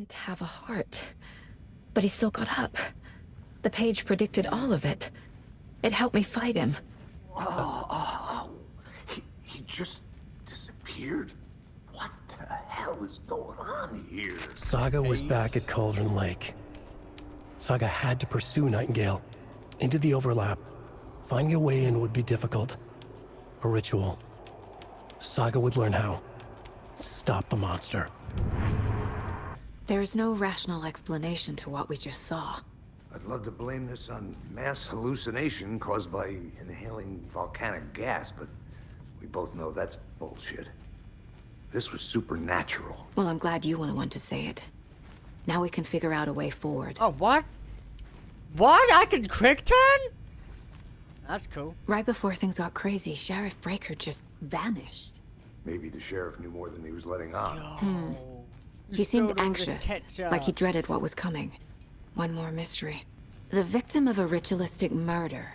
didn't have a heart. But he still got up. The page predicted all of it. It helped me fight him. He just disappeared? What the hell is going on here? Saga was back at Cauldron Lake. Saga had to pursue Nightingale into the overlap. Finding a way in would be difficult. A ritual. Saga would learn how. Stop the monster. There's no rational explanation to what we just saw. I'd love to blame this on mass hallucination caused by inhaling volcanic gas, but we both know that's bullshit. This was supernatural. Well, I'm glad you were the one to say it. Now we can figure out a way forward. Oh, what? What? I can quick turn? That's cool. Right before things got crazy, Sheriff Breaker just vanished. Maybe the sheriff knew more than he was letting on. He seemed anxious, like he dreaded what was coming. One more mystery. The victim of a ritualistic murder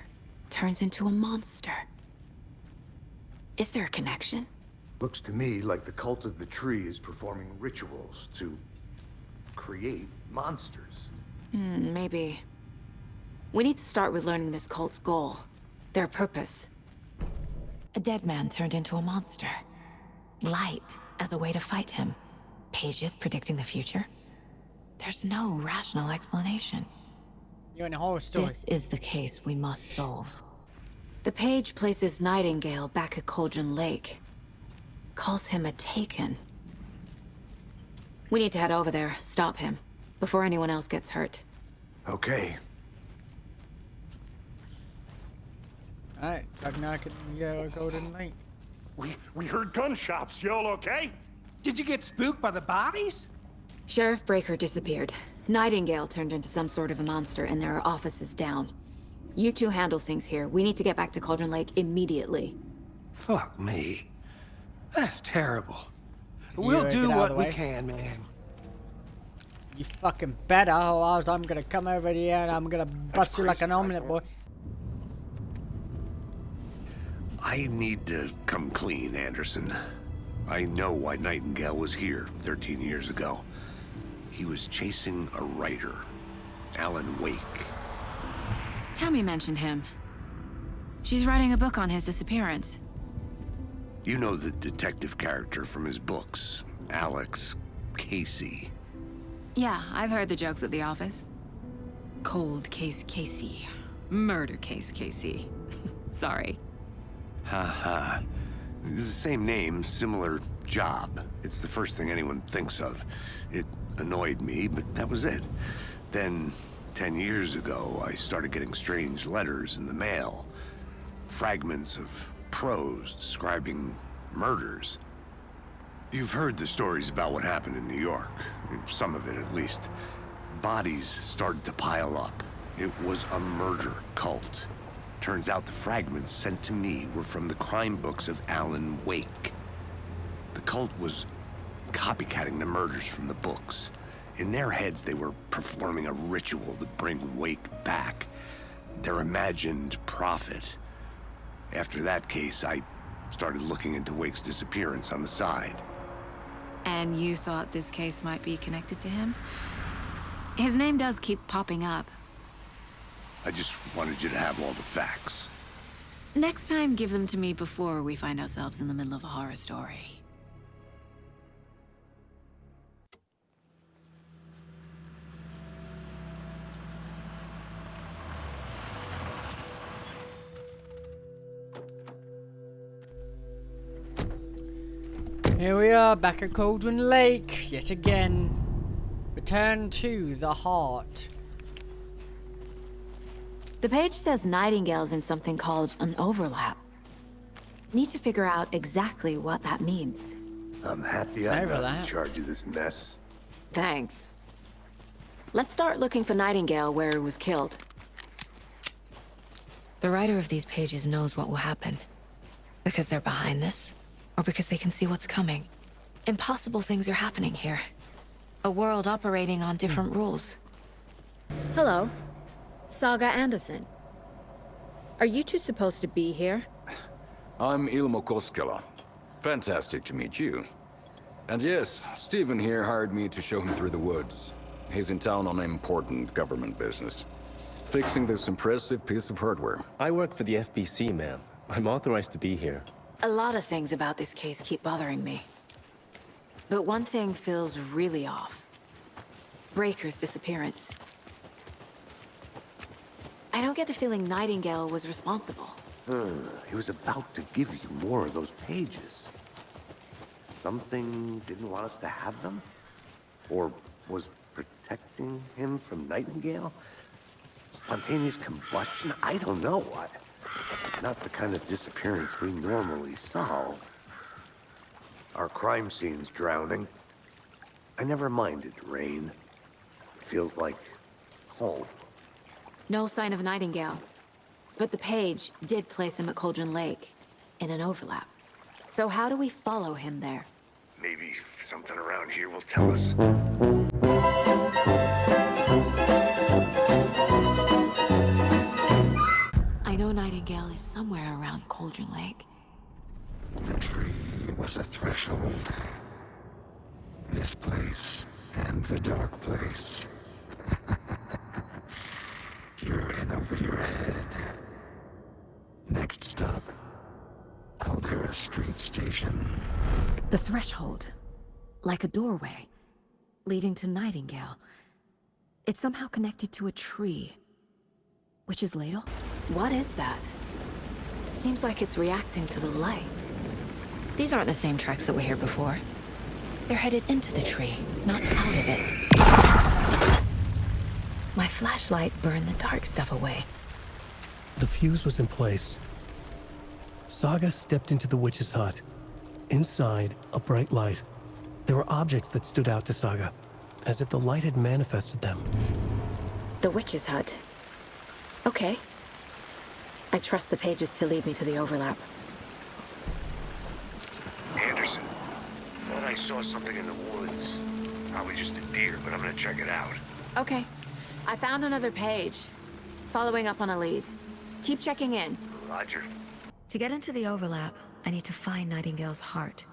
turns into a monster. Is there a connection? Looks to me like the cult of the tree is performing rituals to create monsters. Maybe. We need to start with learning this cult's goal. Their purpose. A dead man turned into a monster. Light as a way to fight him. Pages predicting the future. There's no rational explanation. You're in a horror story. This is the case we must solve. The page places Nightingale back at Cauldron Lake. Calls him a Taken. We need to head over there, stop him, before anyone else gets hurt. Okay. Alright, Ragnarok and Golden Lake. We heard gunshots. Y'all okay? Did you get spooked by the bodies? Sheriff Breaker disappeared. Nightingale turned into some sort of a monster, and there are offices down. You two handle things here. We need to get back to Cauldron Lake immediately. Fuck me. That's terrible. You We'll get do out of what the we way. can, man. You fucking better, or else I'm gonna come over here and I'm gonna bust you like an omelet, boy. I need to come clean, Anderson. I know why Nightingale was here 13 years ago. He was chasing a writer, Alan Wake. Tammy mentioned him. She's writing a book on his disappearance. You know the detective character from his books, Alex Casey. Yeah, I've heard the jokes at the office. Cold case Casey. Murder case Casey. Sorry. Haha. It's the same name, similar job. It's the first thing anyone thinks of. It annoyed me, but that was it. Then, 10 years ago, I started getting strange letters in the mail. Fragments of prose describing murders. You've heard the stories about what happened in New York. Some of it, at least. Bodies started to pile up. It was a murder cult. Turns out the fragments sent to me were from the crime books of Alan Wake. The cult was copycatting the murders from the books. In their heads, they were performing a ritual to bring Wake back. Their imagined prophet. After that case, I started looking into Wake's disappearance on the side. And you thought this case might be connected to him? His name does keep popping up. I just wanted you to have all the facts. Next time, give them to me before we find ourselves in the middle of a horror story. Here we are, back at Cauldron Lake, yet again. Return to the heart. The page says Nightingale's in something called an overlap. Need to figure out exactly what that means. I'm happy I'm not Overlap. in charge of this mess. Thanks. Let's start looking for Nightingale where he was killed. The writer of these pages knows what will happen. Because they're behind this, or because they can see what's coming. Impossible things are happening here. A world operating on different rules. Hello. Saga Anderson. Are you two supposed to be here? I'm Ilmo Koskela. Fantastic to meet you. And yes, Stephen here hired me to show him through the woods. He's in town on important government business. Fixing this impressive piece of hardware. I work for the FBC, ma'am. I'm authorized to be here. A lot of things about this case keep bothering me. But one thing feels really off. Breaker's disappearance. I don't get the feeling Nightingale was responsible. He was about to give you more of those pages. Something didn't want us to have them? Or was protecting him from Nightingale? Spontaneous combustion? I don't know. Not the kind of disappearance we normally solve. Our crime scene's drowning. I never minded rain. It feels like home. No sign of Nightingale. But the page did place him at Cauldron Lake, in an overlap. So how do we follow him there? Maybe something around here will tell us. I know Nightingale is somewhere around Cauldron Lake. The tree was a threshold. This place and the dark place. You're in over your head. Next stop, Caldera Street Station. The threshold. Like a doorway. Leading to Nightingale. It's somehow connected to a tree. Witch's ladle? What is that? Seems like it's reacting to the light. These aren't the same tracks that were here before. They're headed into the tree, not out of it. My flashlight burned the dark stuff away. The fuse was in place. Saga stepped into the witch's hut. Inside, a bright light. There were objects that stood out to Saga, as if the light had manifested them. The witch's hut. Okay. I trust the pages to lead me to the overlap. Anderson, thought I saw something in the woods. Probably just a deer, but I'm gonna check it out. Okay. I found another page. Following up on a lead. Keep checking in. Roger. To get into the overlap, I need to find Nightingale's heart.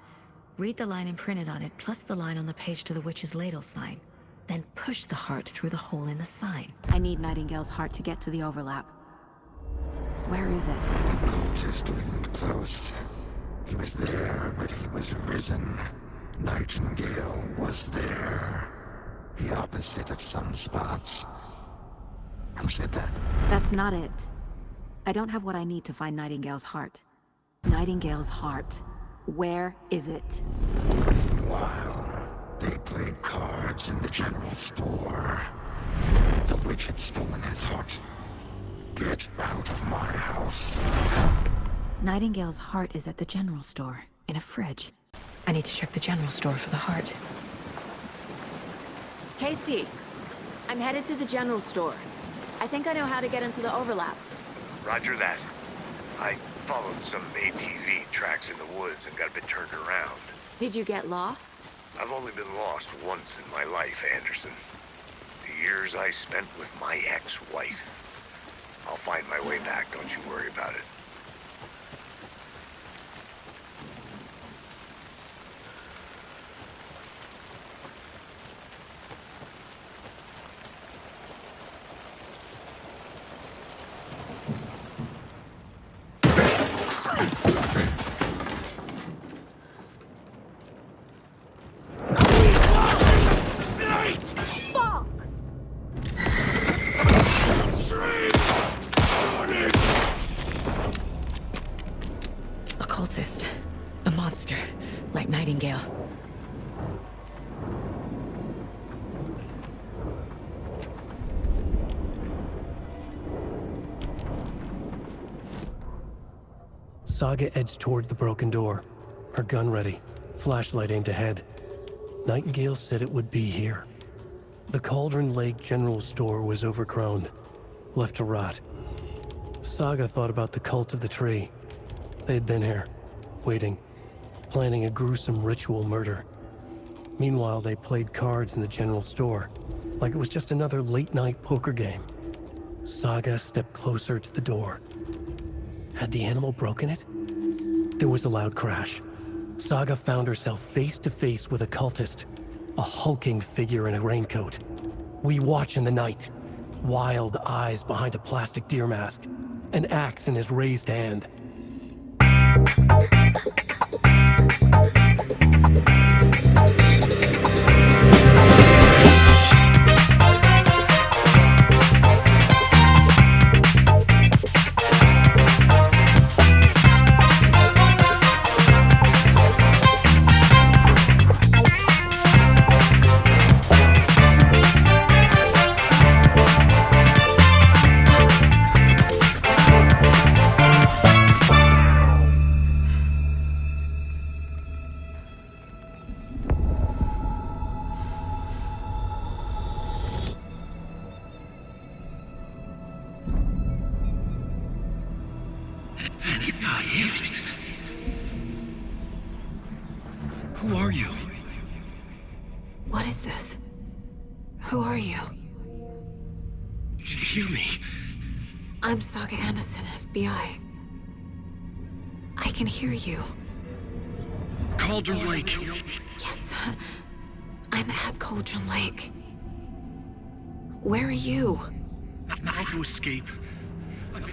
Read the line imprinted on it, plus the line on the page to the witch's ladle sign. Then push the heart through the hole in the sign. I need Nightingale's heart to get to the overlap. Where is it? The cultist leaned close. He was there, but he was risen. Nightingale was there. The opposite of sunspots. Who said that? That's not it. I don't have what I need to find Nightingale's heart. Nightingale's heart. Where is it? While they played cards in the general store, the witch had stolen his heart. Get out of my house. Nightingale's heart is at the general store, in a fridge. I need to check the general store for the heart. Casey, I'm headed to the general store. I think I know how to get into the overlap. Roger that. I followed some ATV tracks in the woods and got a bit turned around. Did you get lost? I've only been lost once in my life, Anderson. The years I spent with my ex-wife. I'll find my way back, don't you worry about it. A cultist. A monster. Like Nightingale. Saga edged toward the broken door, her gun ready, flashlight aimed ahead. Nightingale said it would be here. The Cauldron Lake General Store was overgrown, left to rot. Saga thought about the cult of the tree. They had been here, waiting, planning a gruesome ritual murder. Meanwhile, they played cards in the general store, like it was just another late-night poker game. Saga stepped closer to the door. Had the animal broken it? There was a loud crash. Saga found herself face to face with a cultist, a hulking figure in a raincoat. We watch in the night, wild eyes behind a plastic deer mask, an axe in his raised hand. Who are you? What is this? Who are you? Hear me. I'm Saga Anderson, FBI. I can hear you. Cauldron Lake. Yes, I'm at Cauldron Lake. Where are you? How to escape.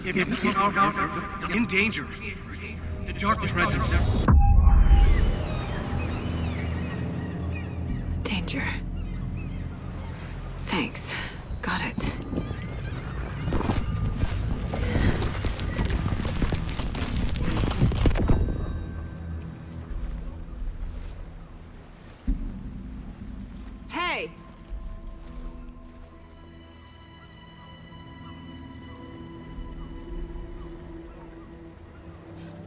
In danger. The dark presence. Danger. Thanks. Got it. Hey!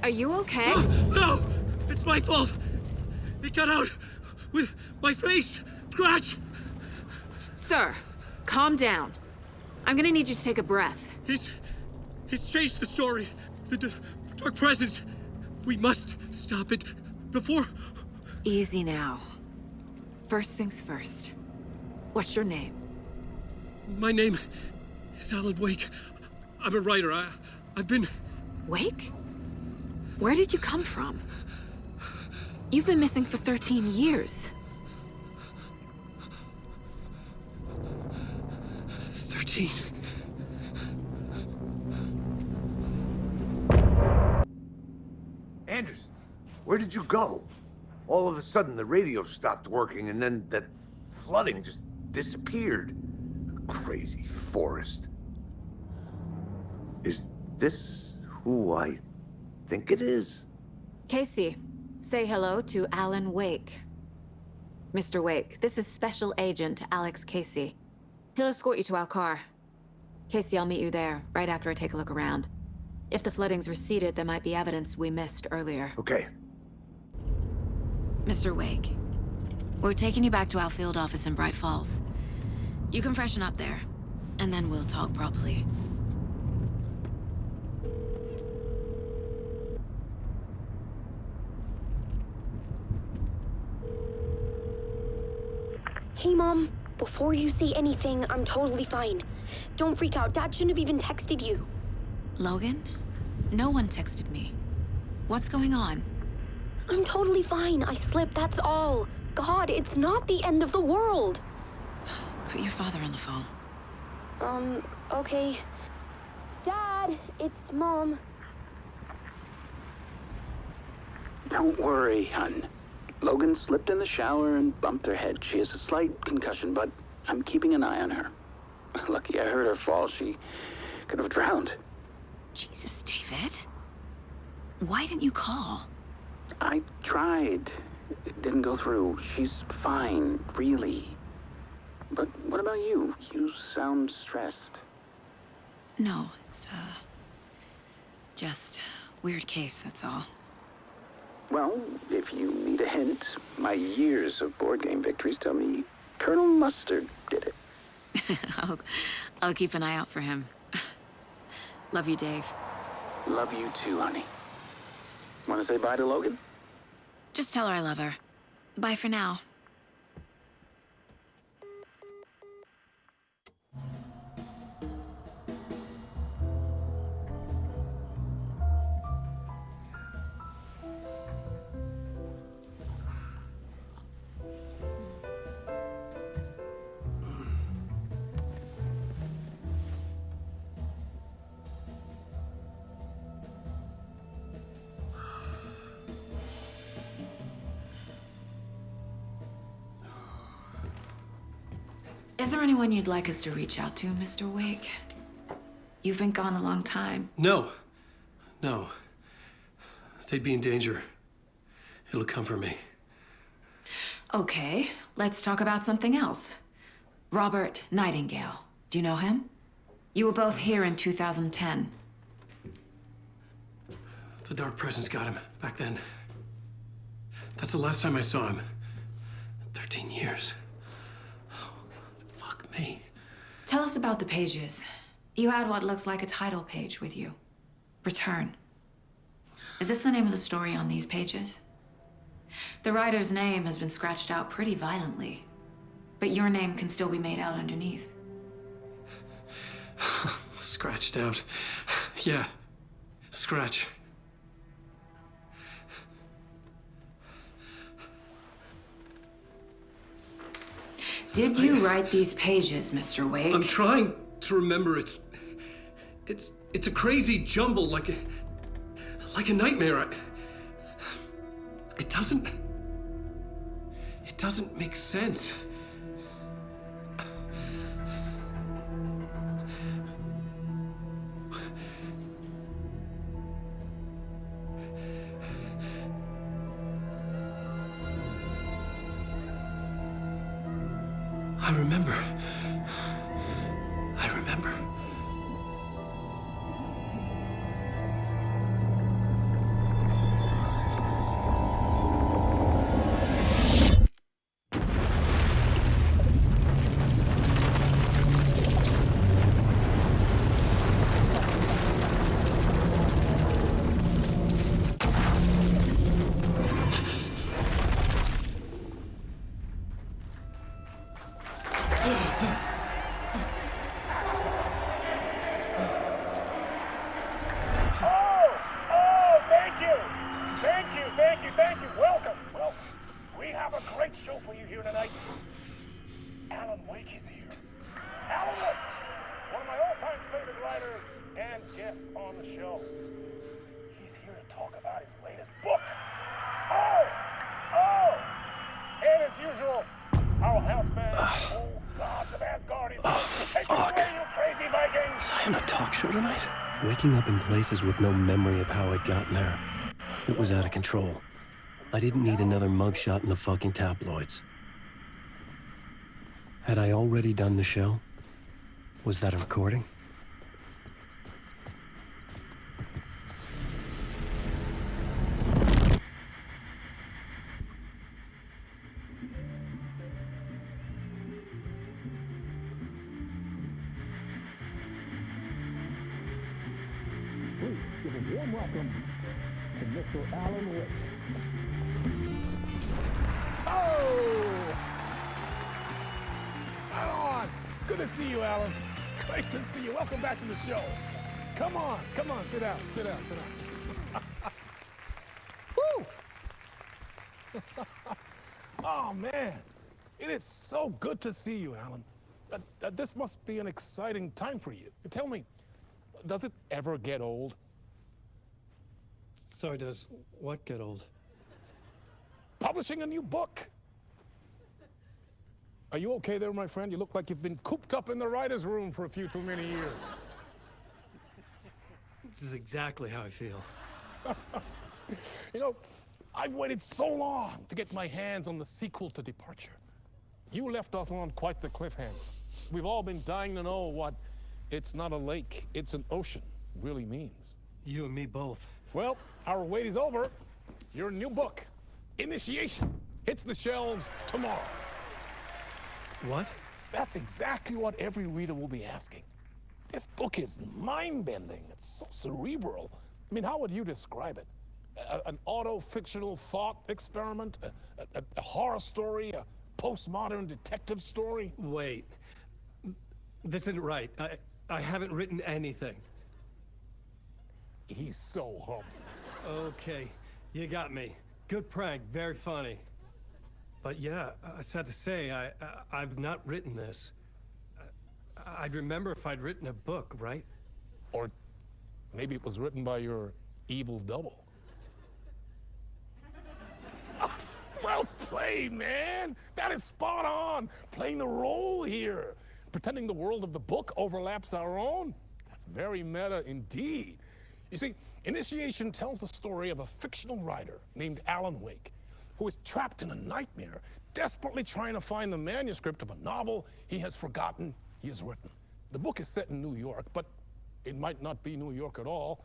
Are you okay? No! It's my fault! It got out with my face! Scratch! Sir, calm down. I'm gonna need you to take a breath. He's changed the story. The dark presence. We must stop it before... Easy now. First things first. What's your name? My name is Alan Wake. I'm a writer. I've been... Wake? Where did you come from? You've been missing for 13 years. 13. Anderson, where did you go? All of a sudden, the radio stopped working, and then that flooding just disappeared. Crazy forest. Is this who I think it is? Casey, say hello to Alan Wake. Mr. Wake, this is Special Agent Alex Casey. He'll escort you to our car. Casey, I'll meet you there, right after I take a look around. If the flooding's receded, there might be evidence we missed earlier. Okay. Mr. Wake, we're taking you back to our field office in Bright Falls. You can freshen up there, and then we'll talk properly. Hey, Mom. Before you say anything, I'm totally fine. Don't freak out. Dad shouldn't have even texted you. Logan? No one texted me. What's going on? I'm totally fine. I slipped, that's all. God, it's not the end of the world. Put your father on the phone. Okay. Dad, it's Mom. Don't worry, hon. Logan slipped in the shower and bumped her head. She has a slight concussion, but I'm keeping an eye on her. Lucky I heard her fall. She could have drowned. Jesus, David. Why didn't you call? I tried. It didn't go through. She's fine, really. But what about you? You sound stressed. No, it's, just weird case, that's all. Well, if you need a hint, my years of board game victories tell me Colonel Mustard did it. I'll keep an eye out for him. Love you, Dave. Love you too, honey. Want to say bye to Logan? Just tell her I love her. Bye for now. Is there anyone you'd like us to reach out to, Mr. Wake? You've been gone a long time. No. No. They'd be in danger. It'll come for me. Okay, let's talk about something else. Robert Nightingale. Do you know him? You were both here in 2010. The Dark Presence got him back then. That's the last time I saw him. 13 years. Oh, fuck me. Tell us about the pages. You had what looks like a title page with you. Return. Is this the name of the story on these pages? The writer's name has been scratched out pretty violently, but your name can still be made out underneath. Scratched out. Yeah. Scratch. Did you write these pages, Mr. Wake? I'm trying to remember. It's a crazy jumble, like a nightmare. It doesn't make sense. I remember. Thank you. Welcome. Well, we have a great show for you here tonight. Alan Wake is here. Alan Wake, one of my all-time favorite writers and guests on the show. He's here to talk about his latest book. And as usual, our house band, old gods of Asgard, is here. Take it away, you crazy Vikings! Was I on a talk show tonight? Waking up in places with no memory of how I'd gotten there. It was out of control. I didn't need another mugshot in the fucking tabloids. Had I already done the show? Was that a recording? Please give a warm welcome to Mr. Alan Wake. Alan! Good to see you, Alan. Great to see you. Welcome back to the show. Come on, sit down. Woo! Oh, man. It is so good to see you, Alan. This must be an exciting time for you. Tell me, does it ever get old? Sorry, does what get old? Publishing a new book. Are you okay there, my friend? You look like you've been cooped up in the writer's room for a few too many years. This is exactly how I feel. You know, I've waited so long to get my hands on the sequel to Departure. You left us on quite the cliffhanger. We've all been dying to know what "it's not a lake, it's an ocean" really means. You and me both. Well, our wait is over. Your new book, Initiation, hits the shelves tomorrow. What? That's exactly what every reader will be asking. This book is mind-bending. It's so cerebral. I mean, how would you describe it? An auto-fictional thought experiment? A horror story? A postmodern detective story? Wait. This isn't right. I haven't written anything. He's so humble. Okay, you got me. Good prank, very funny. But yeah, sad to say, I've not written this. I'd remember if I'd written a book, right? Or maybe it was written by your evil double. Well play, man. That is spot on. Playing the role here. Pretending the world of the book overlaps our own. That's very meta indeed. You see, Initiation tells the story of a fictional writer named Alan Wake, who is trapped in a nightmare, desperately trying to find the manuscript of a novel he has forgotten he has written. The book is set in New York, but it might not be New York at all.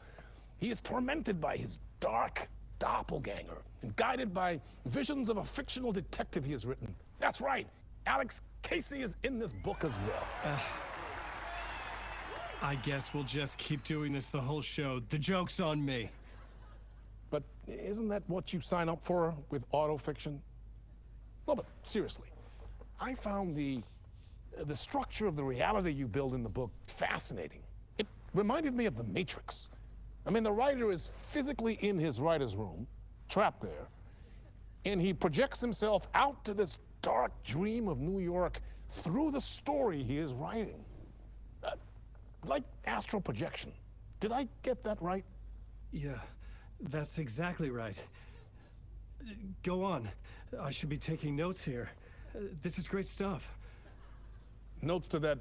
He is tormented by his dark doppelganger and guided by visions of a fictional detective he has written. That's right, Alex Casey is in this book as well. I guess we'll just keep doing this the whole show. The joke's on me. But isn't that what you sign up for with autofiction? No, but seriously, I found the structure of the reality you build in the book fascinating. It reminded me of The Matrix. I mean, the writer is physically in his writer's room, trapped there, and he projects himself out to this dark dream of New York through the story he is writing. Like astral projection. Did I get that right? Yeah, that's exactly right. Go on. I should be taking notes here. This is great stuff. Notes to that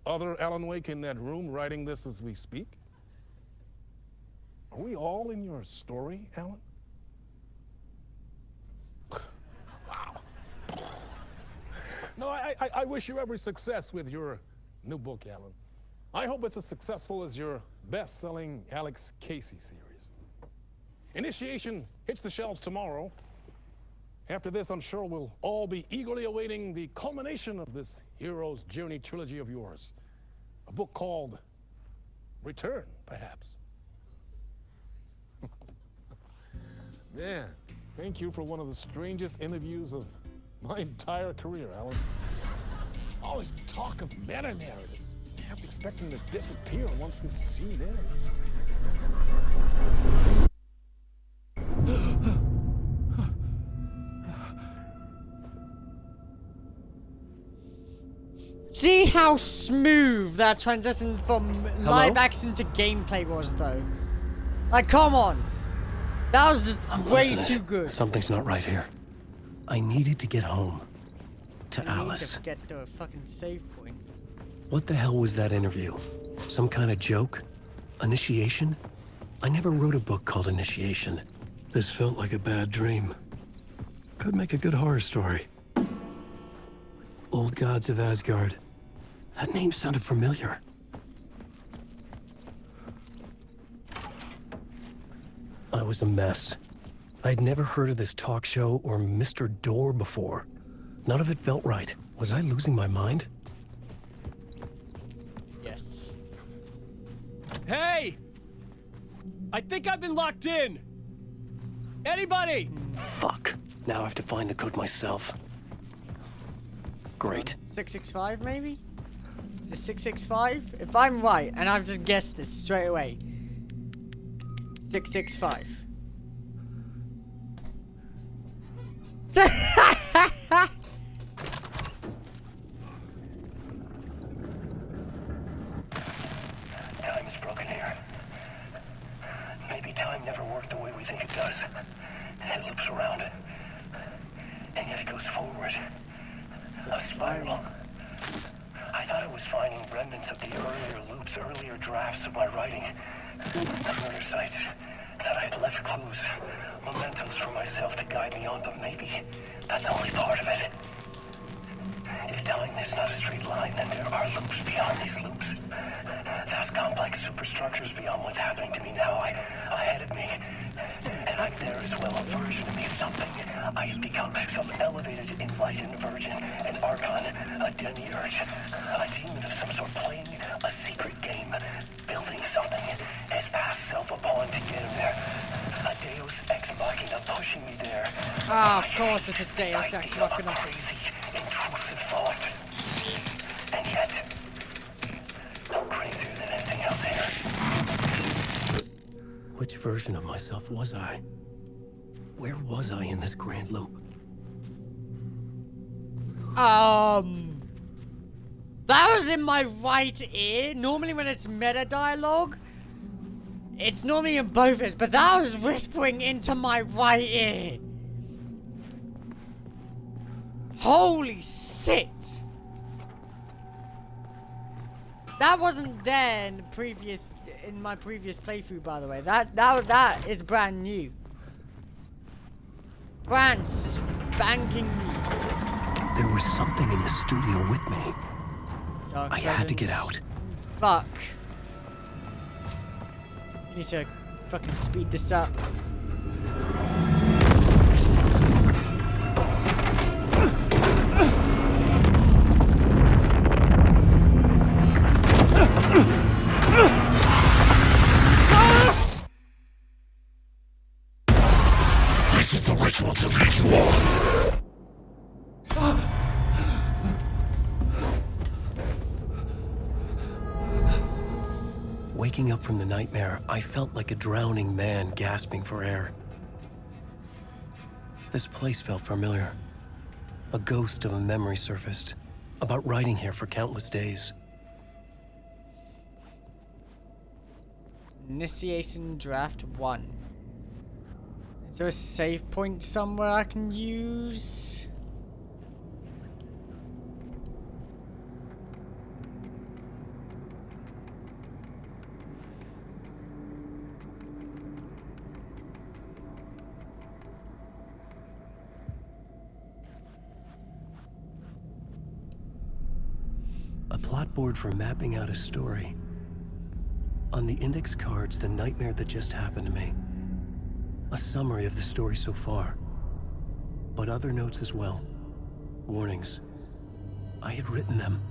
other Alan Wake in that room writing this as we speak? Are we all in your story, Alan? Wow. No, I wish you every success with your new book, Alan. I hope it's as successful as your best-selling Alex Casey series. Initiation hits the shelves tomorrow. After this, I'm sure we'll all be eagerly awaiting the culmination of this hero's journey trilogy of yours. A book called Return, perhaps. Man, thank you for one of the strangest interviews of my entire career, Alan. All this talk of meta-narratives. I'm expecting to disappear once this scene ends. See how smooth that transition from live action to gameplay was, though. Like, come on. That was just way too good. Something's not right here. I needed to get home. To Alice. To get to a fucking save point. What the hell was that interview? Some kind of joke? Initiation? I never wrote a book called Initiation. This felt like a bad dream. Could make a good horror story. Old Gods of Asgard. That name sounded familiar. I was a mess. I'd never heard of this talk show or Mr. Door before. None of it felt right. Was I losing my mind? Yes. Hey! I think I've been locked in! Anybody? Fuck. Now I have to find the code myself. Great. 665, maybe? Is it 665? If I'm right, and I've just guessed this straight away. 665. Time is broken here. Maybe time never worked the way we think it does. It loops around, and yet it goes forward. A spiral. I thought I was finding remnants of the earlier loops, earlier drafts of my writing. The murder sites. That I had left clues, mementos for myself to guide me on, but maybe that's only part of it. If time is not a straight line, then there are loops beyond these loops. Vast complex superstructures beyond what's happening to me now, ahead of me. And I'm there as well, a version of me, something. I have become some elevated, enlightened virgin, an archon, a demiurge, a demon of some sort, playing a secret game, building something, his past self upon to get him there. A deus ex machina pushing me there. Ah, of course it's a deus ex machina. Crazy, intrusive thought. And yet, no crazier than anything else here. Which version of myself was I? Where was I in this grand loop? That was in my right ear. Normally when it's meta dialogue, it's normally in both ears, but that was whispering into my right ear. Holy shit! That wasn't there in my previous playthrough, by the way. That is brand new. Brand spanking new. There was something in the studio with me. Dark I had to get presence. out. Fuck. You need to fucking speed this up. This is the ritual to lead you on. Waking up from the nightmare, I felt like a drowning man gasping for air. This place felt familiar. A ghost of a memory surfaced, about riding here for countless days. Initiation Draft 1. Is there a save point somewhere I can use? A plot board for mapping out a story. On the index cards, the nightmare that just happened to me. A summary of the story so far. But other notes as well. Warnings. I had written them.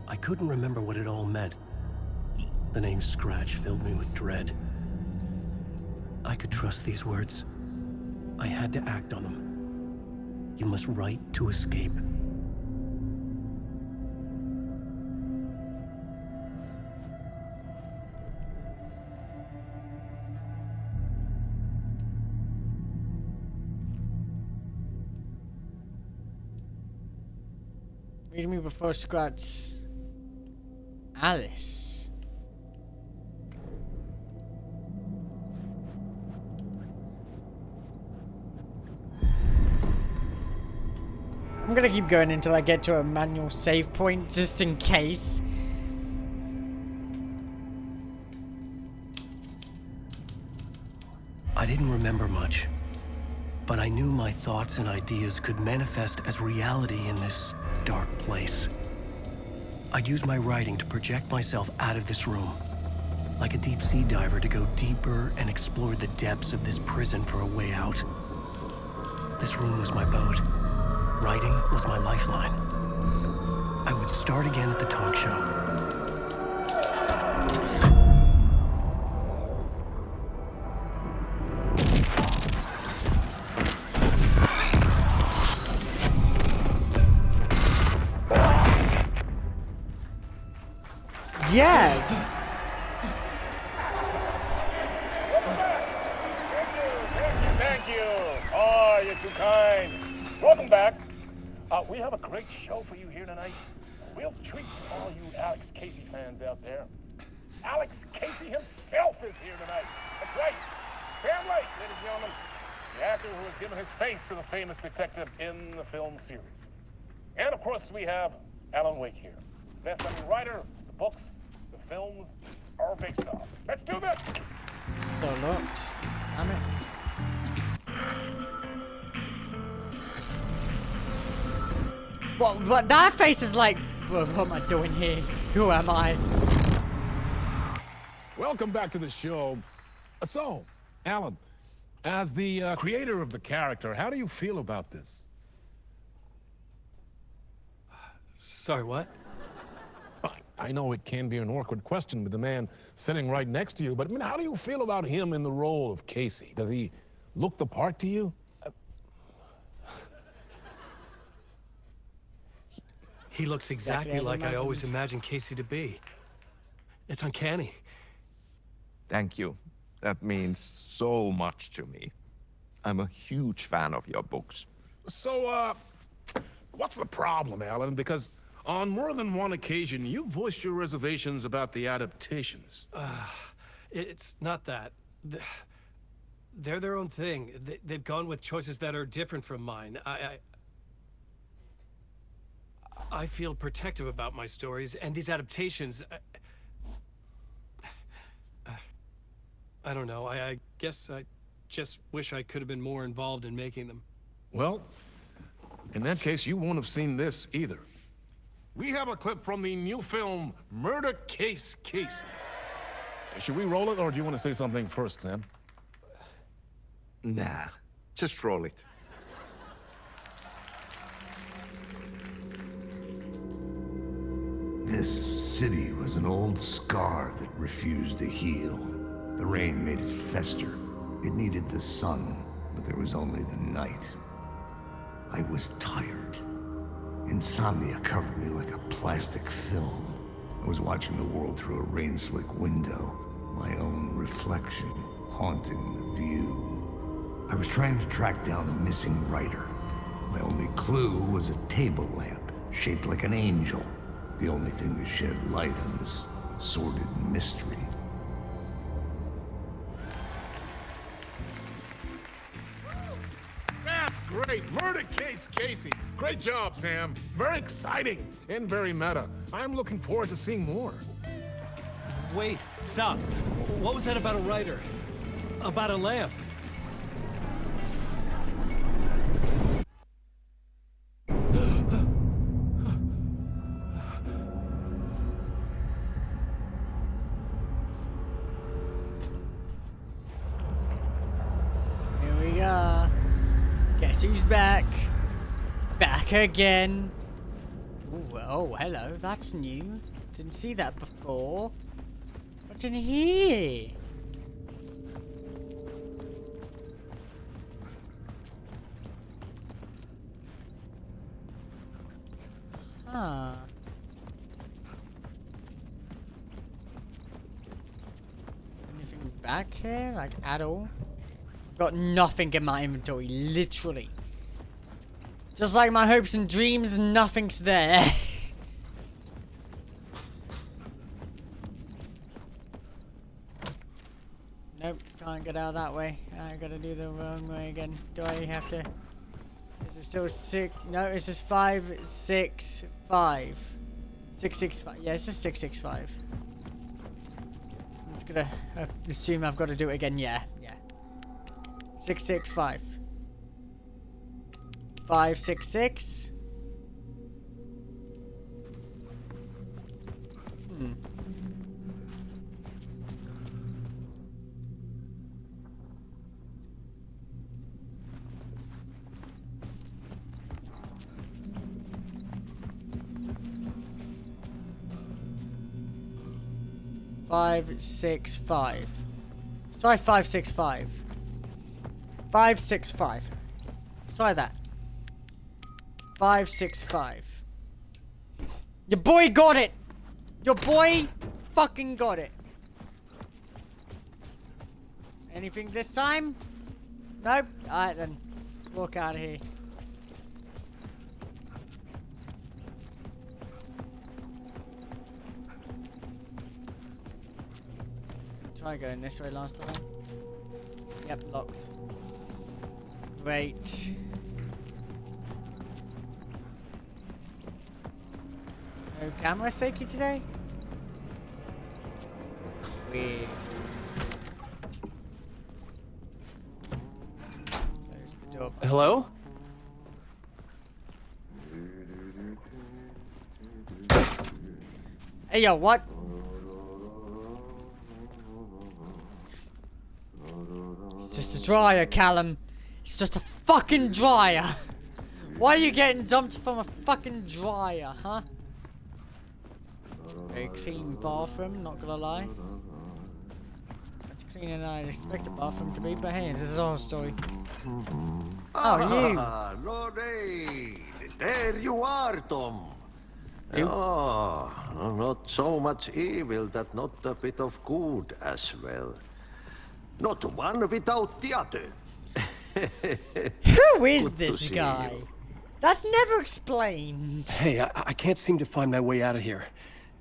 I couldn't remember what it all meant. The name Scratch filled me with dread. I could trust these words. I had to act on them. You must write to escape. Read me before Scratch. Alice. I'm gonna keep going until I get to a manual save point, just in case. I didn't remember much, but I knew my thoughts and ideas could manifest as reality in this dark place. I'd use my writing to project myself out of this room, like a deep sea diver to go deeper and explore the depths of this prison for a way out. This room was my boat. Writing was my lifeline. I would start again at the talk show. Yeah. Thank you. Oh, you're too kind. Welcome back. We have a great show for you here tonight. A real treat for all you Alex Casey fans out there. Alex Casey himself is here tonight. That's right. Sam Lake, ladies and gentlemen. The actor who has given his face to the famous detective in the film series. And of course, we have Alan Wake here. Best-selling writer, the books, the films are based off. Let's do this! So looked. Damn it. What that face is like, what am I doing here? Who am I? Welcome back to the show. So, Alan, as the creator of the character, how do you feel about this? Sorry, what? I know it can be an awkward question with the man sitting right next to you, but I mean, how do you feel about him in the role of Casey? Does he look the part to you? He looks exactly like I always imagined Casey to be. It's uncanny. Thank you. That means so much to me. I'm a huge fan of your books. So, what's the problem, Alan? Because on more than one occasion, you voiced your reservations about the adaptations. It's not that. They're their own thing. They've gone with choices that are different from mine. I feel protective about my stories, and these adaptations... I don't know, I guess I just wish I could have been more involved in making them. Well, in that case, you won't have seen this either. We have a clip from the new film, Murder Case Casey. Should we roll it, or do you want to say something first, Sam? Nah, just roll it. This city was an old scar that refused to heal. The rain made it fester. It needed the sun, but there was only the night. I was tired. Insomnia covered me like a plastic film. I was watching the world through a rain-slick window, my own reflection haunting the view. I was trying to track down a missing writer. My only clue was a table lamp, shaped like an angel, the only thing to shed light on this sordid mystery. That's great! Murder Case Casey! Great job, Sam. Very exciting and very meta. I'm looking forward to seeing more. Wait, stop. What was that about a writer? About a lamp? Here we are. Guess who's back? Back again. Ooh, oh, hello. That's new. Didn't see that before. What's in here? Huh. Anything back here? Like, at all? Got nothing in my inventory, literally. Just like my hopes and dreams, nothing's there. Nope, can't get out that way. I gotta do the wrong way again. Do I have to? Is it still 6? No, it's just 5, 6, 5. 6, 6, 5. Yeah, it's just 6, 6, 5. I'm just gonna assume I've got to do it again. Yeah, yeah. 6, 6, 5. 5, 6, 6. Hmm. Five, 6, 5. Try 5, 6, 5. 5, 6, 5. Let's try that. 5, 6, 5. Your boy got it! Your boy fucking got it. Anything this time? Nope. Alright then. Let's walk out of here. Try going this way last time. Yep, locked. Great. No camera shaky today? Weird. There's the door. Hello? Hey yo, what? It's just a dryer, Callum. It's just a fucking dryer. Why are you getting dumped from a fucking dryer, huh? Very clean bathroom, not gonna lie. It's cleaner than I'd expect a bathroom to be, but hey, this is our story. Oh, you! Lorraine! There you are, Tom! You? Oh, not so much evil that not a bit of good as well. Not one without the other. Who is Good to this see guy? you. That's never explained. Hey, I can't seem to find my way out of here.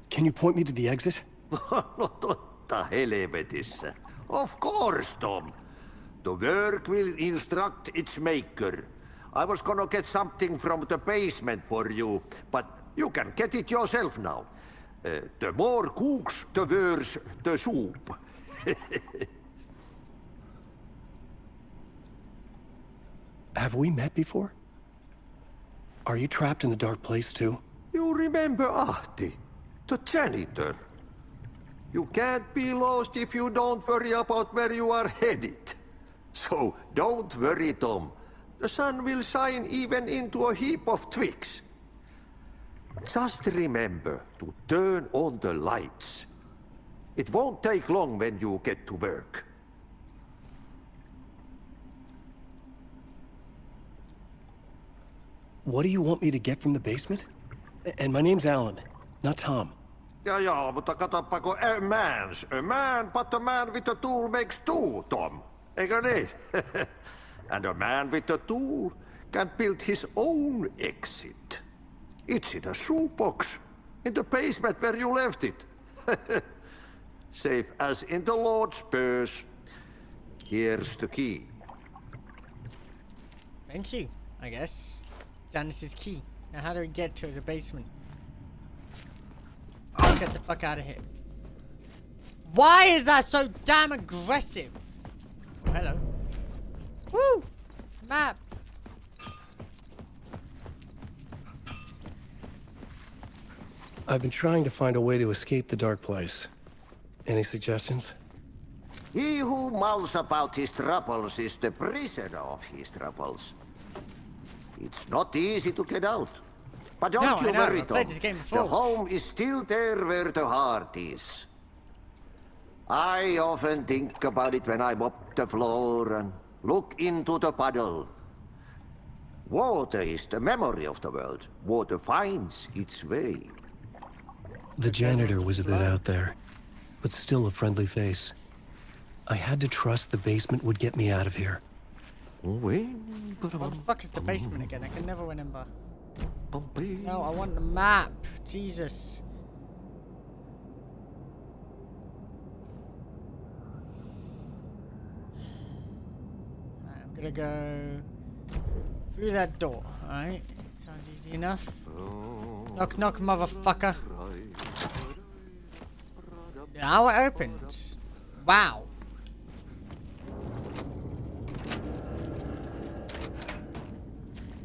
Can you point me to the exit? No totta helvetissä. Of course, Tom. The work will instruct its maker. I was gonna get something from the basement for you, but You can get it yourself now. The more cooks, the worse the soup. Have we met before? Are you trapped in the dark place too? You remember Ahti, the janitor. You can't be lost if you don't worry about where you are headed. So don't worry, Tom. The sun will shine even into a heap of twigs. Just remember to turn on the lights. It won't take long when you get to work. What do you want me to get from the basement? And my name's Alan, not Tom. Ja, mutta katsoppa, kun a man, but a man with a tool makes two, Tom. Eikö niin? And a man with a tool can build his own exit. It's in a shoebox, in the basement where you left it. Safe as in the Lord's purse. Here's the key. Thank you, I guess. Janice's key. Now how do we get to the basement? Let's get the fuck out of here. Why is that so damn aggressive? Oh, hello. Woo! Map. I've been trying to find a way to escape the dark place. Any suggestions? He who mulls about his troubles is the prisoner of his troubles. It's not easy to get out. But don't you worry, Tom. The home is still there where the heart is. I often think about it when I mop the floor and look into the puddle. Water is the memory of the world. Water finds its way. The janitor was a bit out there, but still a friendly face. I had to trust the basement would get me out of here. What the fuck is the basement again? I can never remember. No, I want the map. Jesus. Right, I'm gonna go through that door, alright? Sounds easy enough. Knock, knock, motherfucker. Now it opens. Wow.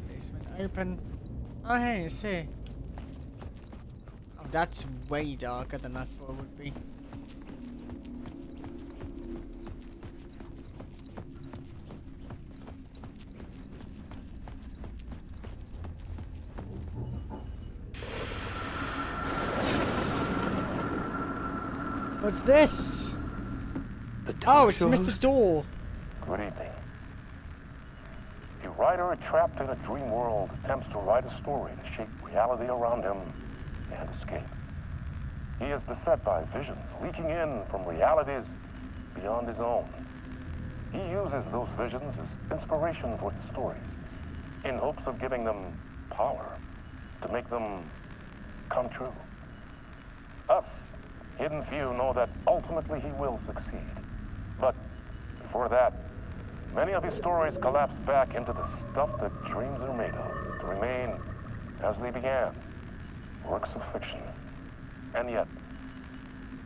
Basement open. Oh, hey, it's here. Oh, that's way darker than I thought it would be. What's this? Oh, it's Mr. Door. Good evening. A writer trapped in a dream world attempts to write a story to shape reality around him and escape. He is beset by visions leaking in from realities beyond his own. He uses those visions as inspiration for his stories, in hopes of giving them power to make them come true. Us, hidden few, know that ultimately he will succeed. But before that, many of his stories collapse back into the stuff that dreams are made of, to remain as they began, works of fiction. And yet,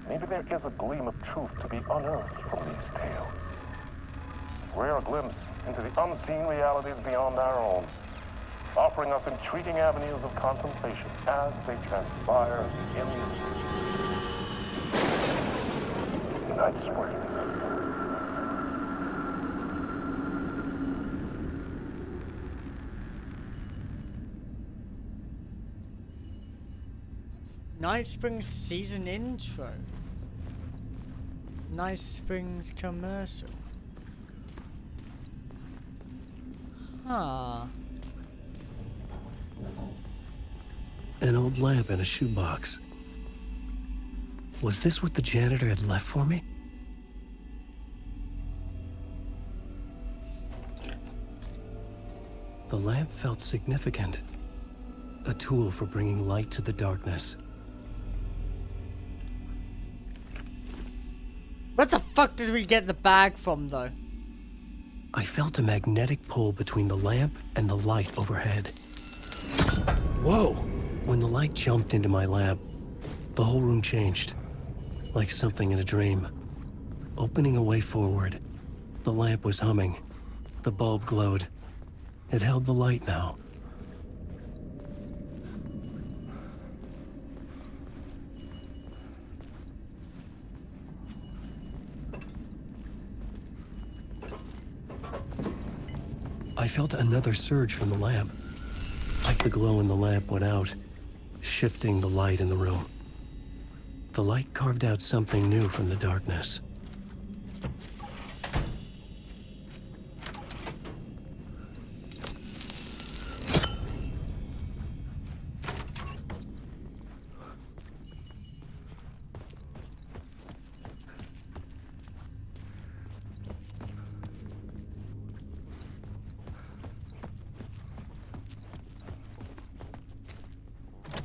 maybe there is a gleam of truth to be unearthed from these tales. A rare glimpse into the unseen realities beyond our own, offering us intriguing avenues of contemplation as they transpire in Night Springs. Night Springs season intro. Night Springs commercial. Huh. An old lamp in a shoebox. Was this what the janitor had left for me? The lamp felt significant. A tool for bringing light to the darkness. Where the fuck did we get the bag from, though? I felt a magnetic pull between the lamp and the light overhead. Whoa! When the light jumped into my lab, the whole room changed, like something in a dream. Opening a way forward, the lamp was humming. The bulb glowed. It held the light now. I felt another surge from the lamp. Like the glow in the lamp went out, shifting the light in the room. The light carved out something new from the darkness.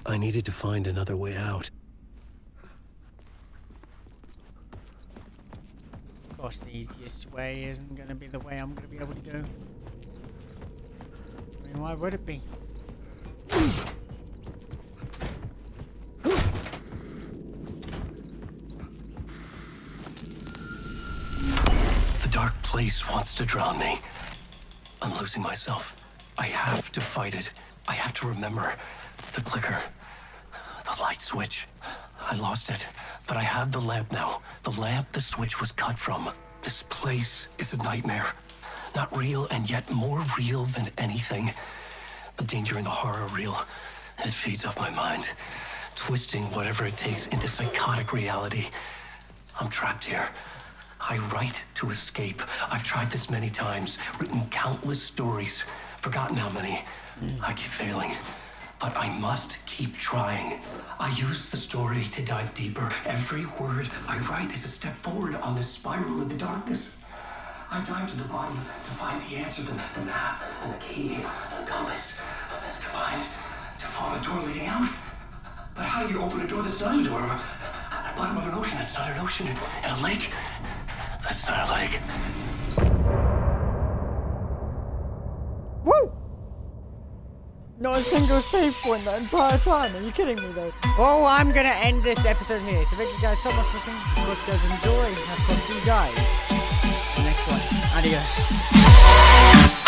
I needed to find another way out. Of course, the easiest way isn't going to be the way I'm going to be able to go. I mean, why would it be? The dark place wants to drown me. I'm losing myself. I have to fight it. I have to remember. The clicker. The light switch. I lost it. But I have the lamp now. The lamp the switch was cut from. This place is a nightmare. Not real, and yet more real than anything. The danger and the horror real. It feeds off my mind. Twisting whatever it takes into psychotic reality. I'm trapped here. I write to escape. I've tried this many times. Written countless stories. Forgotten how many. I keep failing. But I must keep trying. I use the story to dive deeper. Every word I write is a step forward on this spiral in the darkness. I dive to the bottom to find the answer, the map, and the key, and the compass. It's combined to form a door leading out. But how do you open a door that's not a door? At the bottom of an ocean that's not an ocean. And a lake that's not a lake. Woo! Not a single save point the entire time. Are you kidding me, though? Well, I'm going to end this episode here. So thank you guys so much for watching. Of course, you guys enjoy. And of course, see you guys in the next one. Adios.